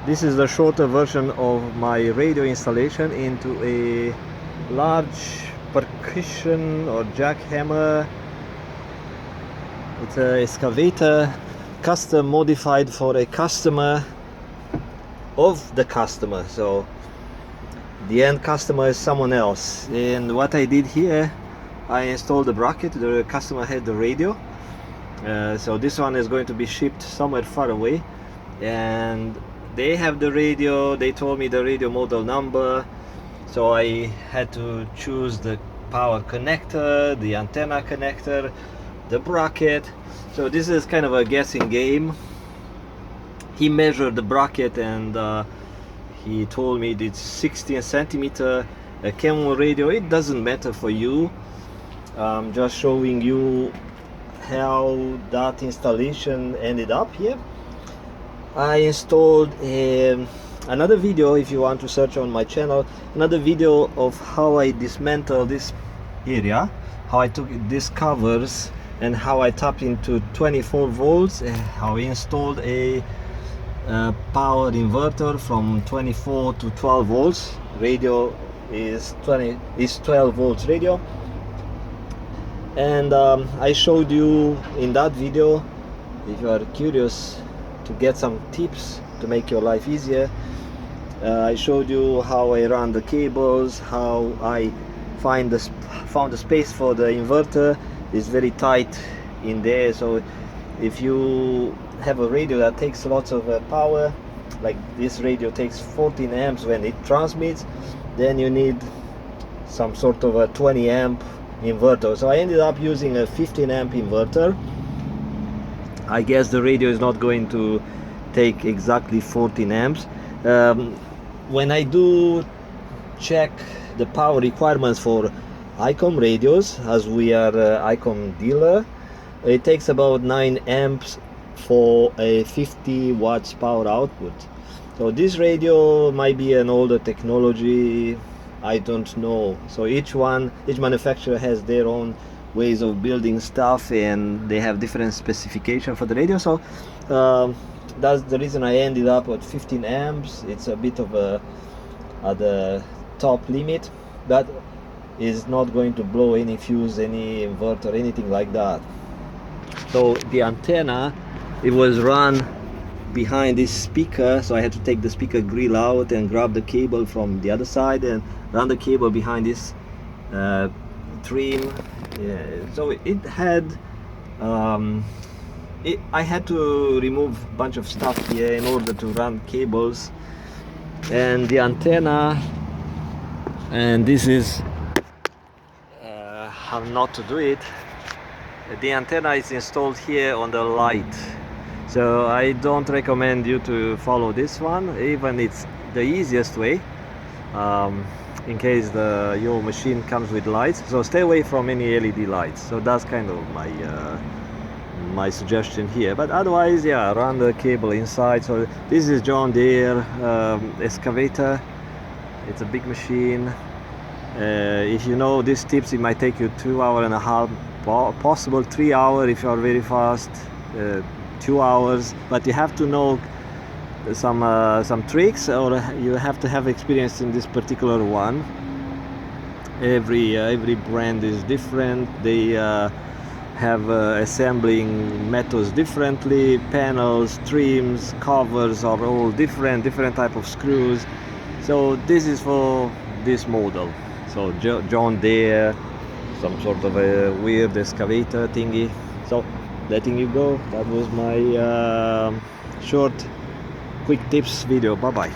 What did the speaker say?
This is the shorter version of my radio installation into a large percussion or jackhammer. It's an excavator, custom modified for a customer of the customer. So the end customer is someone else. And what I did here, I installed the bracket. The customer had the radio. So this one is going to be shipped somewhere far away, and they have the radio. They told me the radio model number, so I had to choose the power connector, the antenna connector, the bracket. So this is kind of a guessing game. He measured the bracket and he told me it's 16 centimeter. A camel radio, it doesn't matter for you. I'm just showing you how that installation ended up here. I installed another video, if you want to search on my channel, another video of how I dismantle this area, how I took these covers and how I tapped into 24 volts, how I installed a power inverter from 24 to 12 volts. Radio is 12 volts radio. And I showed you in that video, if you are curious to get some tips to make your life easier, I showed you how I run the cables, how I found the space for the inverter. It's very tight in there, so if you have a radio that takes lots of power, like this radio takes 14 amps when it transmits, then you need some sort of a 20 amp inverter. So I ended up using a 15 amp inverter. I guess the radio is not going to take exactly 14 amps. When I do check the power requirements for ICOM radios, as we are ICOM dealer, it takes about 9 amps for a 50 watts power output. So this radio might be an older technology, I don't know. So each manufacturer has their own ways of building stuff, and they have different specification for the radio. So that's the reason I ended up at 15 amps. It's a bit of a at the top limit, but is not going to blow any fuse, any inverter, anything like that. So the antenna, it was run behind this speaker, so I had to take the speaker grill out and grab the cable from the other side and run the cable behind this trim. So it had I had to remove a bunch of stuff here in order to run cables. And the antenna, and this is how not to do it. The antenna is installed here on the light, so I don't recommend you to follow this one, even it's the easiest way, in case your machine comes with lights. So stay away from any LED lights. So that's kind of my suggestion here. But otherwise, yeah, run the cable inside. So this is John Deere excavator. It's a big machine. If you know these tips, it might take you 2.5 hours, possible 3 hours if you are very fast, 2 hours. But you have to know some tricks, or you have to have experience in this particular one. Every brand is different. They have assembling methods differently. Panels, trims, covers are all different type of screws. So this is for this model. So John Deere, some sort of a weird excavator thingy. So letting you go, that was my short quick tips video. Bye bye.